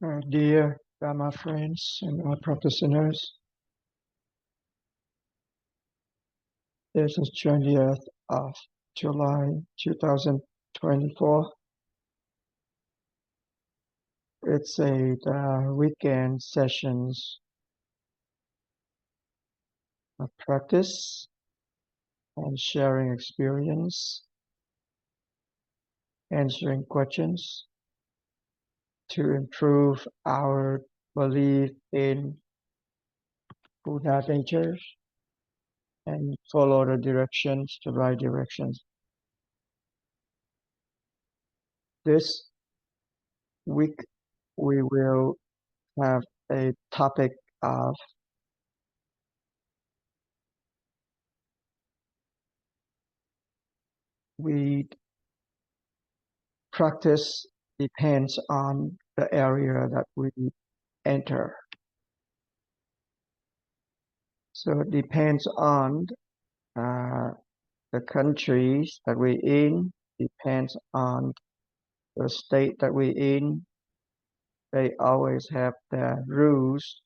Dear Dharma friends and all practitioners, this is 20th of July 2024. It's a weekend sessions of practice and sharing experience, answering questions to improve our belief in Buddha nature and follow the directions, the right directions. This week we will have a topic of we practice depends on the area that we enter. So it depends on the countries that we're in, depends on the state that we're in. They always have their rules,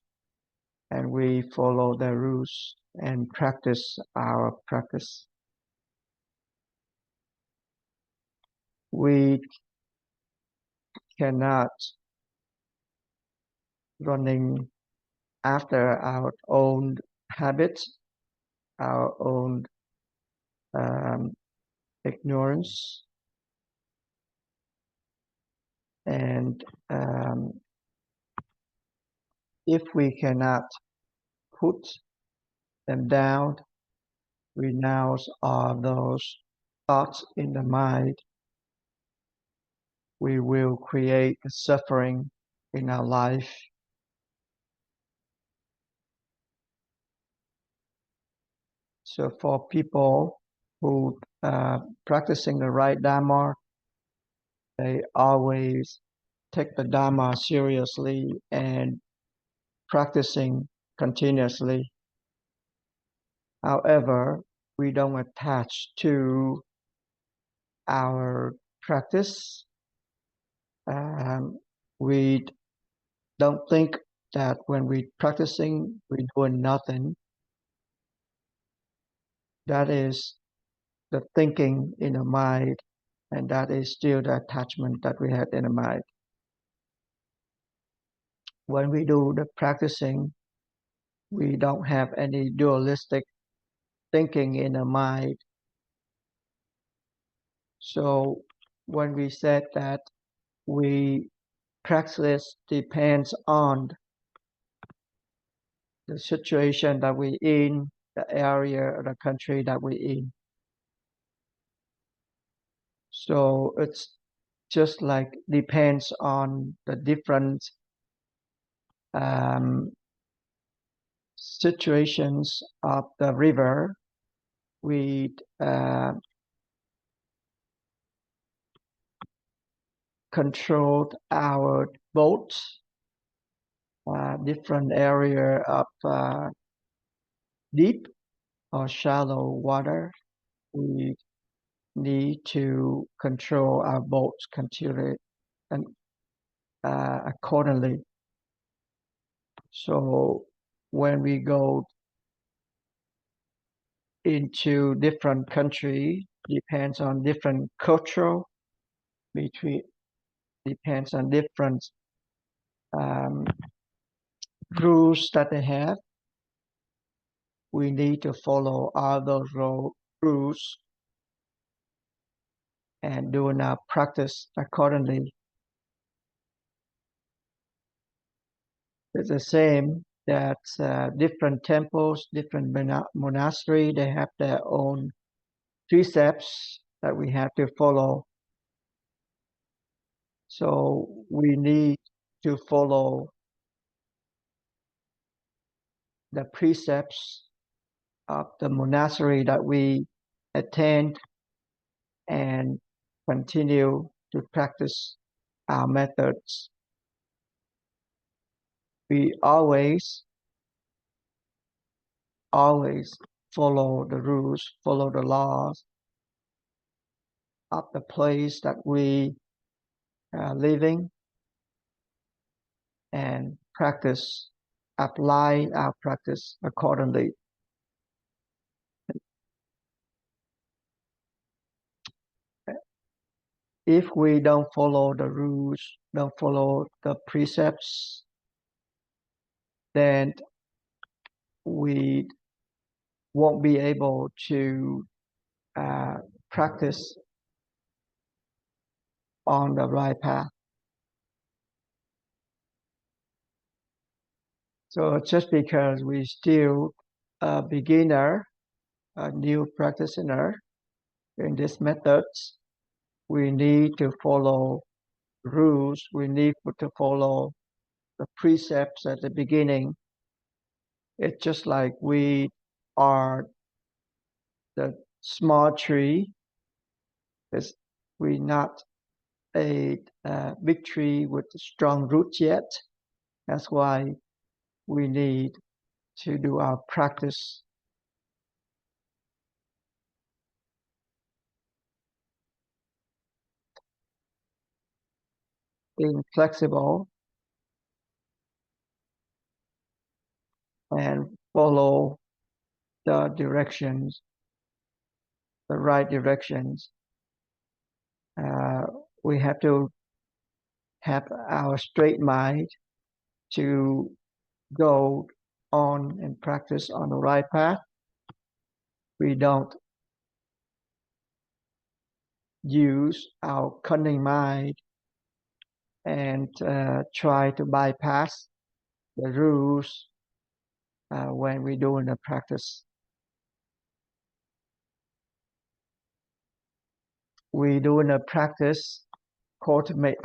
and we follow the rules and practice our practice. We cannot running after our own habits, our own ignorance, and if we cannot put them down, renounce all those thoughts in the mind, we will create suffering in our life. So for people who practicing the right Dharma, they always take the Dharma seriously and practicing continuously. However, we don't attach to our practice. We don't think that when we're practicing, we're doing nothing. That is the thinking in the mind, and that is still the attachment that we had in the mind. When we do the practicing, we don't have any dualistic thinking in the mind. So when we said that we practice depends on the situation that we're in, the area or the country that we're in. So it's just like depends on the different situations of the river. We controlled our boats, different area of deep or shallow water. We need to control our boats continually and accordingly. So when we go into different country, depends on different culture, depends on different rules that they have. We need to follow all those rules and doing our practice accordingly. It's the same that different temples, different monasteries, they have their own precepts that we have to follow. So we need to follow the precepts of the monastery that we attend and continue to practice our methods. We always follow the rules, follow the laws of the place that we are living. and practice, apply our practice accordingly. If we don't follow the rules, don't follow the precepts, then we won't be able to practice on the right path. So just because we still a beginner, a new practitioner in these methods, we need to follow rules. We need to follow the precepts at the beginning. It's just like we are the small tree. We're not a big tree with strong roots yet. That's why we need to do our practice. Being flexible and follow the directions, the right directions. We have to have our straight mind to go on and practice on the right path. We don't use our cunning mind and try to bypass the rules when we're doing the practice. We doing a practice, cultivate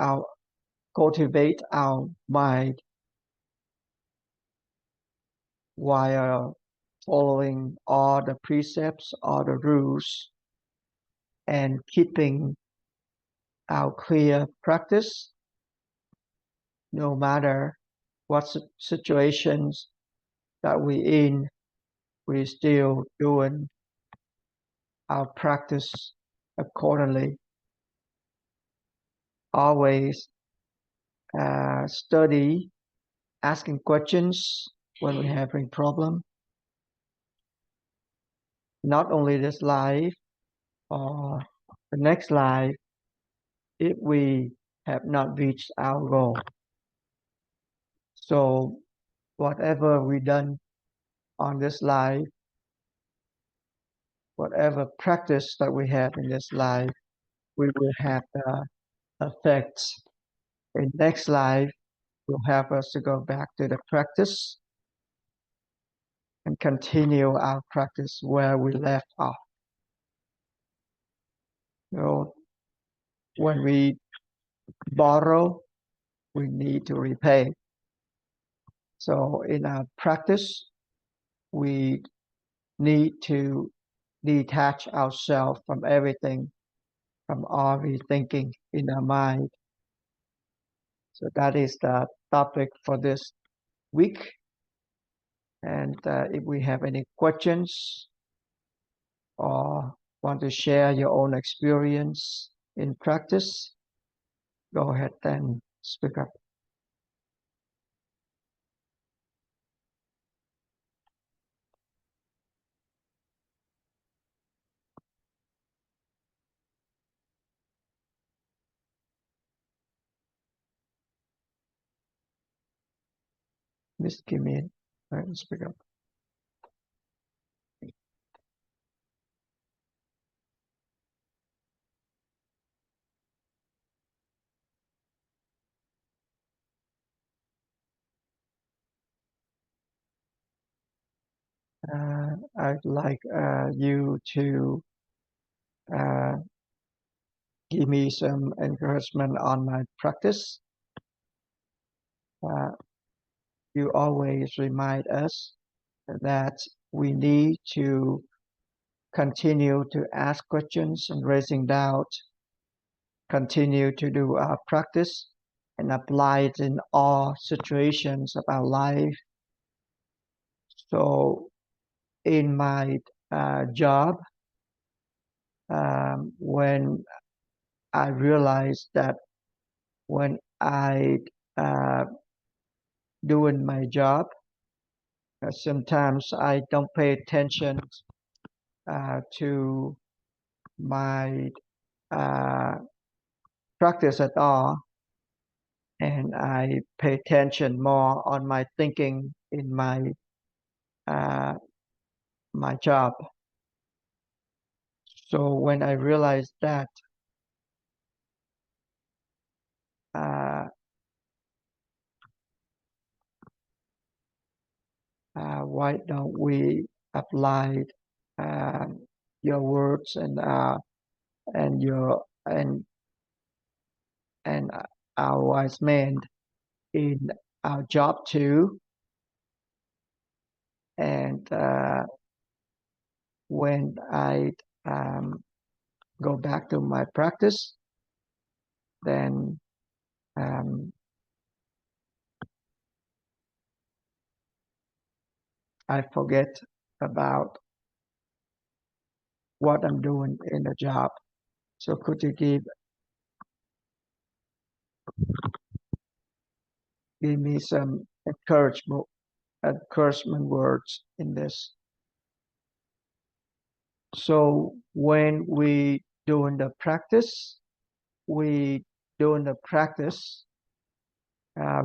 our mind while following all the precepts, all the rules, and keeping our clear practice, no matter what situations that we're in, we're still doing our practice accordingly. Always study, asking questions when we're having problem. Not only this life or the next life, if we have not reached our goal. So whatever we done on this life, whatever practice that we have in this life, we will have the effects in next life. Will help us to go back to the practice and continue our practice where we left off. So when we borrow, we need to repay. So in our practice, we need to detach ourselves from everything, from all the thinking in our mind. So that is the topic for this week. And if we have any questions or want to share your own experience in practice, go ahead and speak up. Miss Kimmy, speak up. I'd like you to give me some encouragement on my practice. You always remind us that we need to continue to ask questions and raising doubt, continue to do our practice and apply it in all situations of our life. So in my job, when I realized that when I doing my job. Sometimes I don't pay attention to my practice at all, and I pay attention more on my thinking in my my job. So when I realized that, why don't we apply your words and your and our wise man in our job too? And when I go back to my practice, then I forget about what I'm doing in the job. So could you give me some encouragement words in this? So when we doing the practice,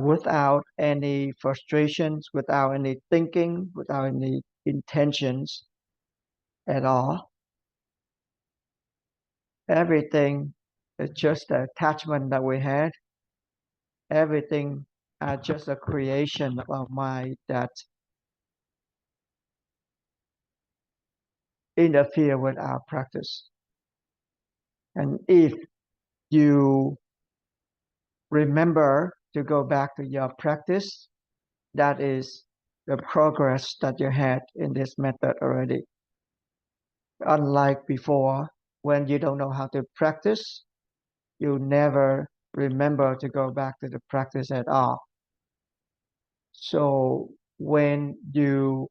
without any frustrations, without any thinking, without any intentions at all. Everything is just the attachment that we had. Everything just a creation of mind that interfere with our practice. And if you remember to go back to your practice, that is the progress that you had in this method already. Unlike before, when you don't know how to practice, you never remember to go back to the practice at all. So when you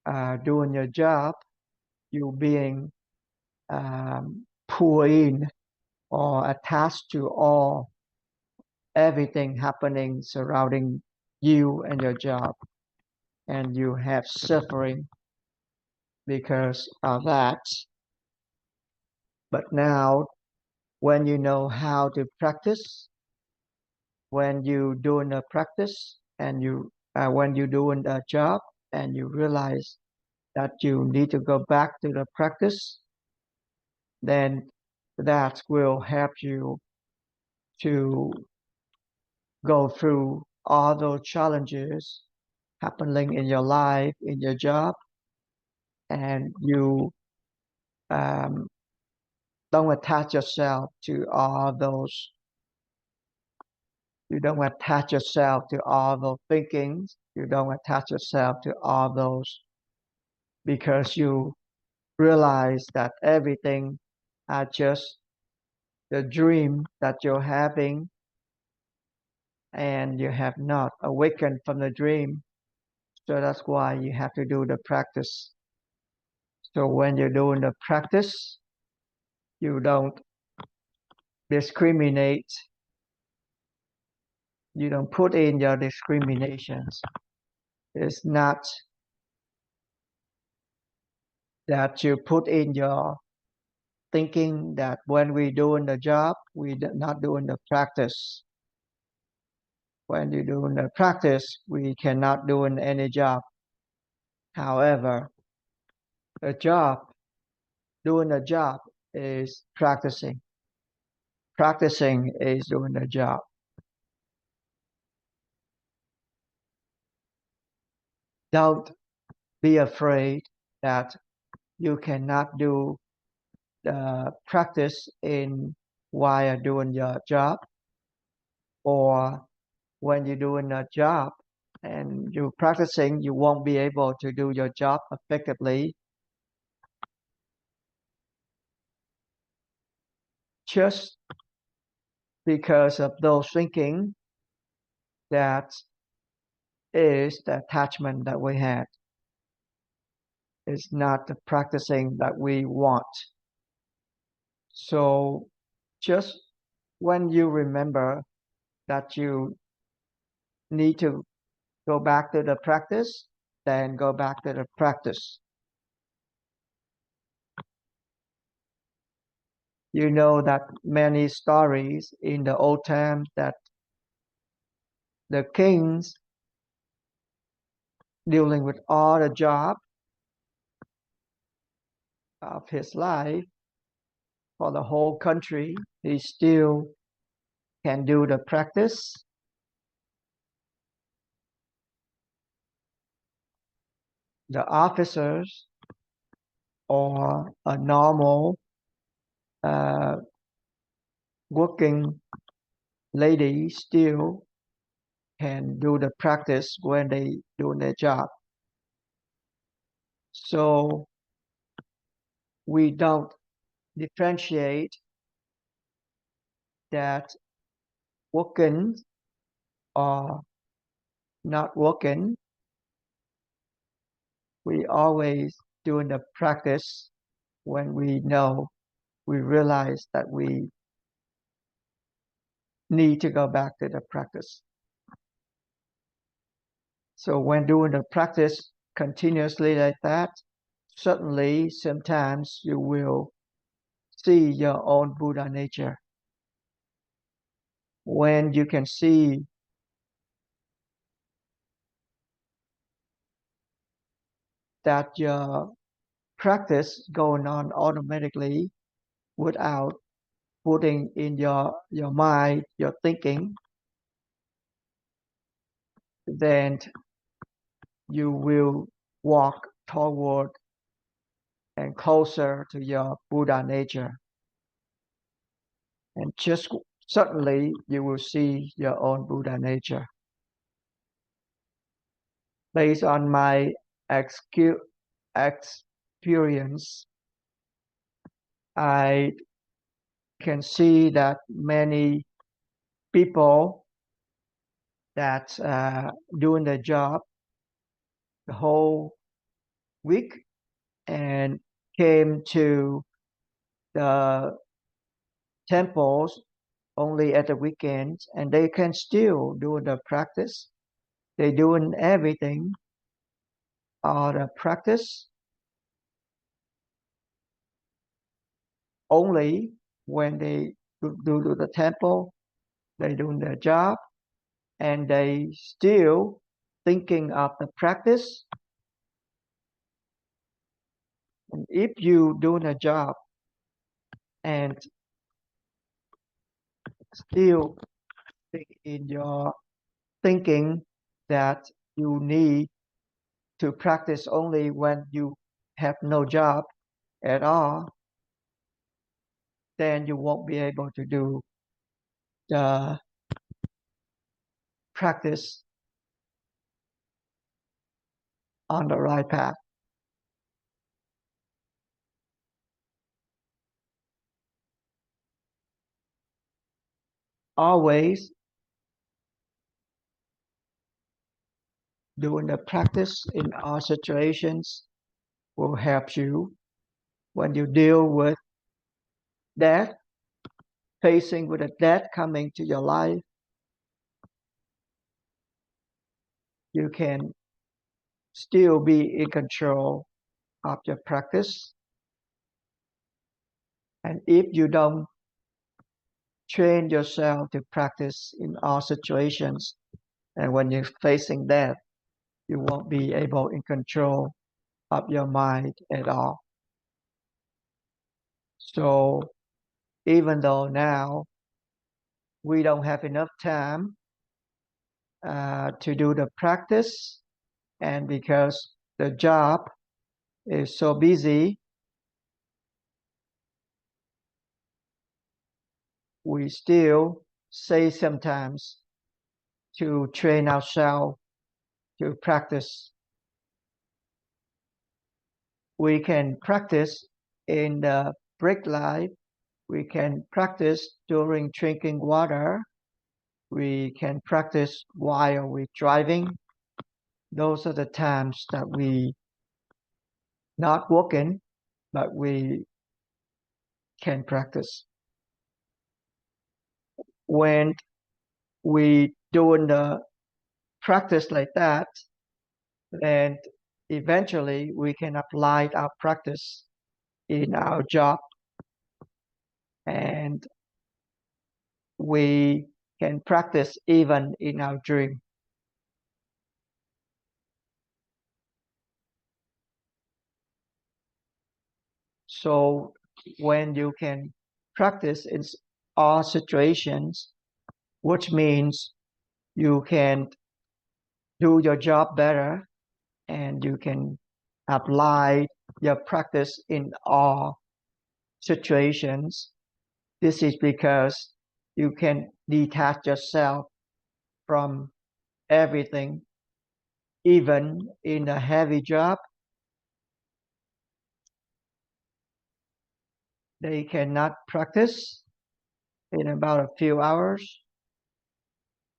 are doing your job, you being pulled in or attached to everything happening surrounding you and your job, and you have suffering because of that. But now, when you know how to practice, when you doing a practice and when you doing a job and you realize that you need to go back to the practice, then that will help you to go through all those challenges happening in your life, in your job, and you don't attach yourself to all those. You don't attach yourself to all those thinkings. You don't attach yourself to all those, because you realize that everything are just the dream that you're having, and you have not awakened from the dream. So that's why you have to do the practice. So when you're doing the practice, you don't discriminate. You don't put in your discriminations. It's not that you put in your thinking that when we doing the job, we not doing the practice. When you're doing the practice, we cannot do any job. However, doing a job is practicing. Practicing is doing the job. Don't be afraid that you cannot do the practice while you're doing your job, or when you're doing a job and you're practicing, you won't be able to do your job effectively. Just because of those thinking, that is the attachment that we had. It's not the practicing that we want. So just when you remember that you need to go back to the practice, then go back to the practice. You know that many stories in the old times that the kings dealing with all the job of his life for the whole country, he still can do the practice. The officers or a normal working lady still can do the practice when they do their job. So we don't differentiate that working or not working. We always doing the practice when we know, we realize that we need to go back to the practice. So when doing the practice continuously like that, certainly sometimes you will see your own Buddha nature. When you can see that your practice going on automatically without putting in your mind, your thinking, then you will walk toward and closer to your Buddha nature. And just suddenly you will see your own Buddha nature. Based on my experience, I can see that many people that doing their job the whole week and came to the temples only at the weekends, and they can still do the practice. They doing everything or the practice only when they do the temple. They doing their job and they still thinking of the practice. And if you doing a job and still in your thinking that you need to practice only when you have no job at all, then you won't be able to do the practice on the right path. Always doing the practice in all situations will help you when you deal with death, facing with a death coming to your life. You can still be in control of your practice. And if you don't train yourself to practice in all situations, and when you're facing death, you won't be able in control of your mind at all. So even though now we don't have enough time to do the practice, and because the job is so busy, we still say sometimes to train ourselves to practice. We can practice in the break life. We can practice during drinking water. We can practice while we're driving. Those are the times that we not working, but we can practice. When we doing the practice like that, then eventually we can apply our practice in our job, and we can practice even in our dream. So when you can practice in all situations, which means you can do your job better and you can apply your practice in all situations. This is because you can detach yourself from everything. Even in a heavy job, they cannot practice in about a few hours.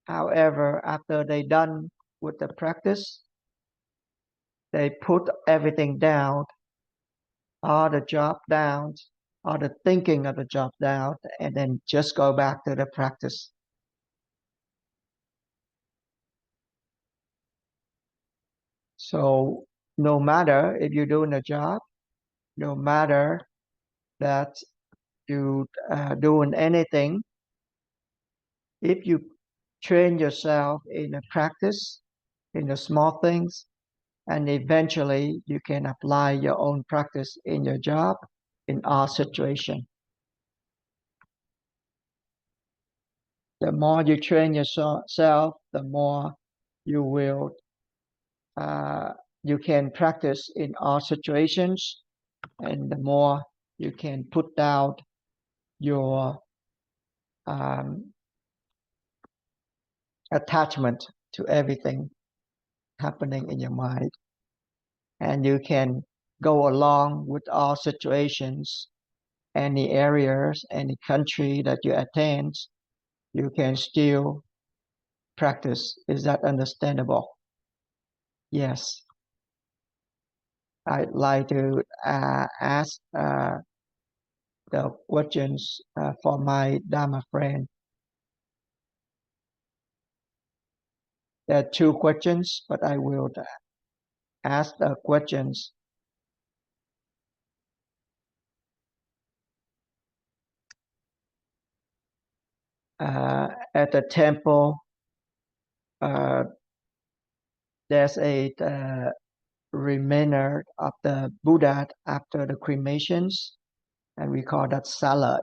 However, after they're done with the practice, they put everything down, all the job down, all the thinking of the job down, and then just go back to the practice. So no matter if you're doing a job, no matter that you doing anything, if you train yourself in a practice, in the small things, and eventually you can apply your own practice in your job, in all situations. The more you train yourself, the more you will you can practice in all situations, and the more you can put down your attachment to everything happening in your mind, and you can go along with all situations, any areas, any country that you attend, you can still practice. Is that understandable? Yes. I'd like to ask the questions for my Dharma friend. There are two questions, but I will ask the questions. At the temple, there's a remainder of the Buddha after the cremations, and we call that salad.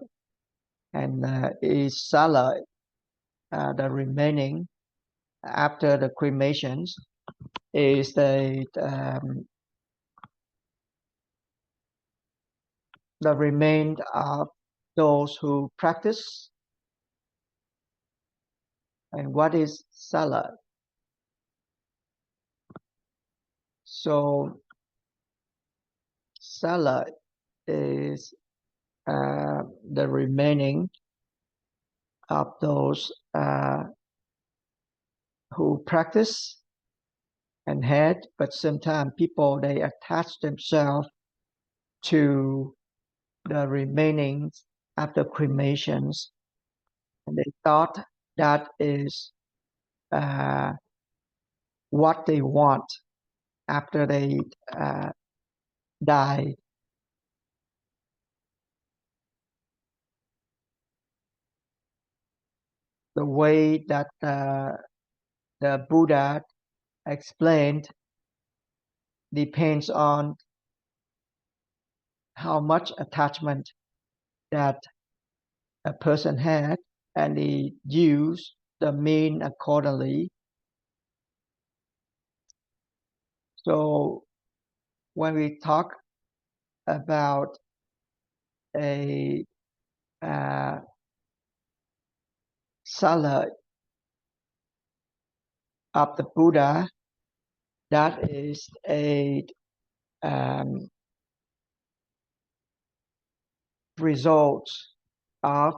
And is salad the remaining after the cremations is the remain of those who practice. And what is salad? So salad is the remaining of those who practice and had, but sometimes people they attach themselves to the remaining after cremations, and they thought that is what they want after they die. The way that the Buddha explained depends on how much attachment that a person had, and he used the mean accordingly. So when we talk about a salad of the Buddha, that is a result of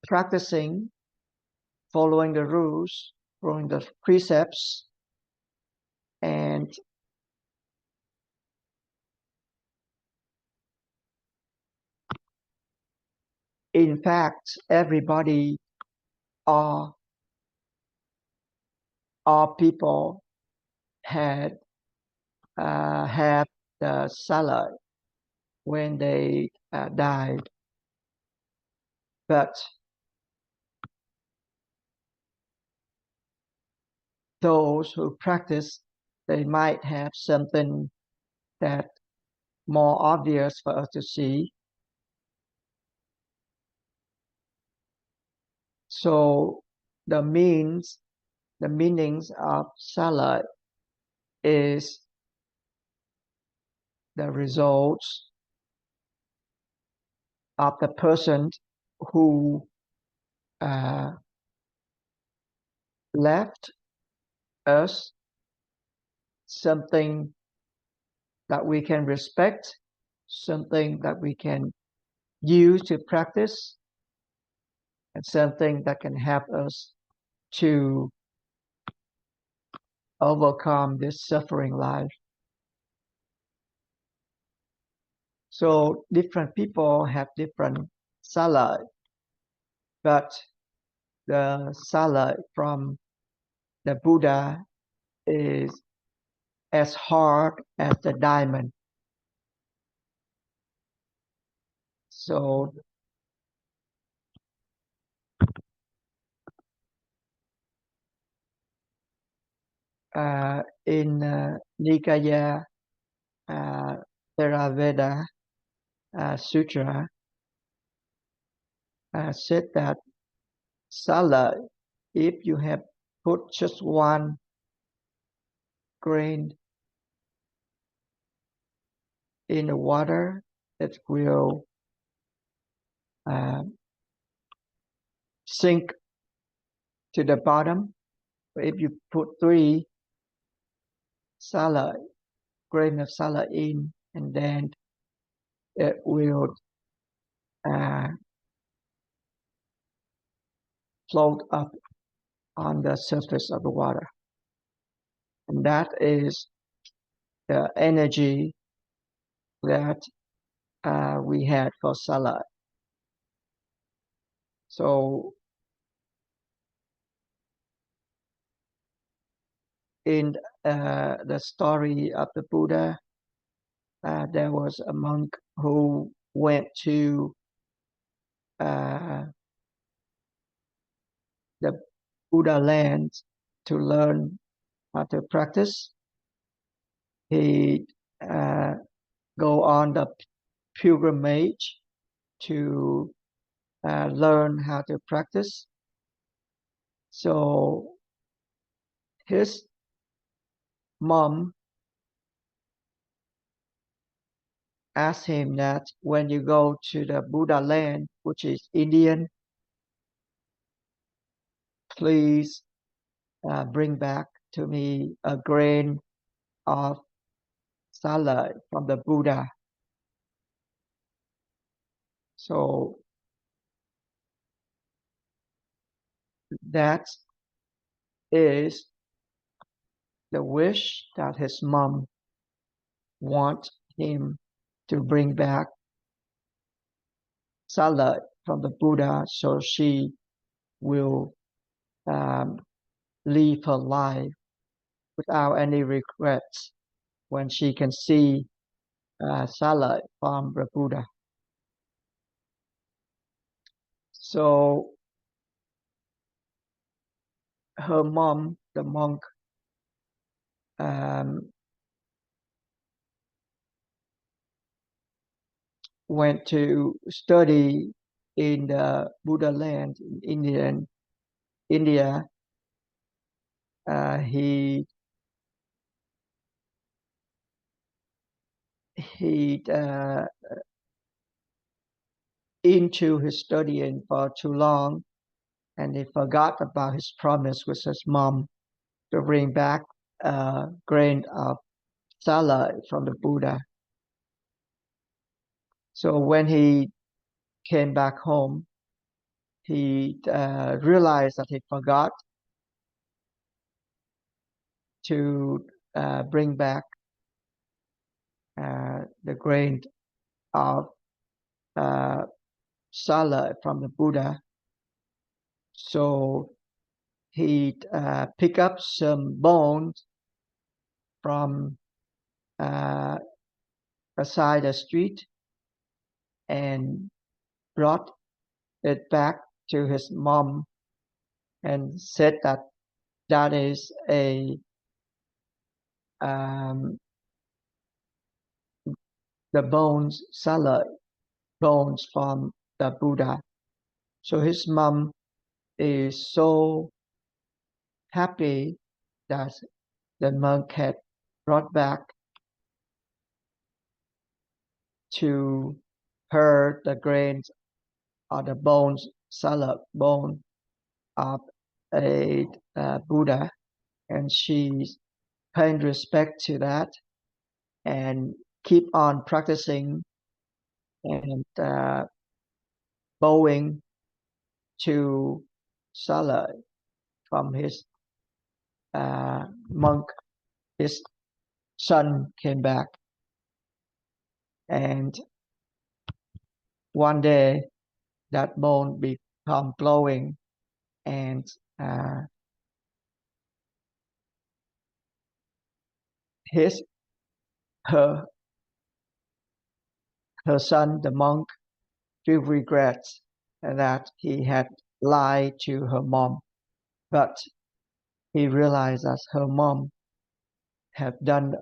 practicing, following the rules, following the precepts, and in fact, everybody are all people have the salad when they died, but those who practice, they might have something that more obvious for us to see. So the meanings of salad is the results of the person who left us something that we can respect, something that we can use to practice, and something that can help us to overcome this suffering life. So different people have different salad, but the salad from the Buddha is as hard as the diamond. So in Nikaya Theravada Sutra said that salad, if you have put just one grain in the water, it will sink to the bottom. But if you put 3 grain of salad in, and then it will float up on the surface of the water. And that is the energy that we had for salad. So in the story of the Buddha, there was a monk who went to the Buddha land to learn how to practice. He go on the pilgrimage to learn how to practice. So his mom asked him that when you go to the Buddha land, which is Indian, please bring back to me a grain of salad from the Buddha. So that is the wish that his mom wants him to bring back salad from the Buddha, so she will live her life without any regrets when she can see salad from the Buddha. So her mom, the monk, went to study in the Buddha land in India. He into his studying for too long, and he forgot about his promise with his mom to bring back a grain of salad from the Buddha. So when he came back home, he realized that he forgot to bring back the grain of salad from the Buddha. So he picked up some bones from aside the street and brought it back to his mom and said that that is the bones salad, bones from the Buddha. So his mom is so happy that the monk had brought back to her the grains or the bones salad bone of a Buddha, and she's paying respect to that and keep on practicing and bowing to salad from his monk. His son came back, and one day that bone become glowing, and her son, the monk, feel regrets that he had lied to her mom, but he realized that her mom had done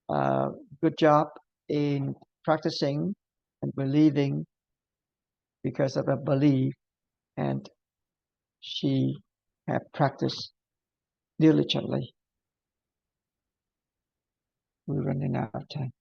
a good job in practicing and believing because of a belief, and she had practiced diligently. We're running out of time.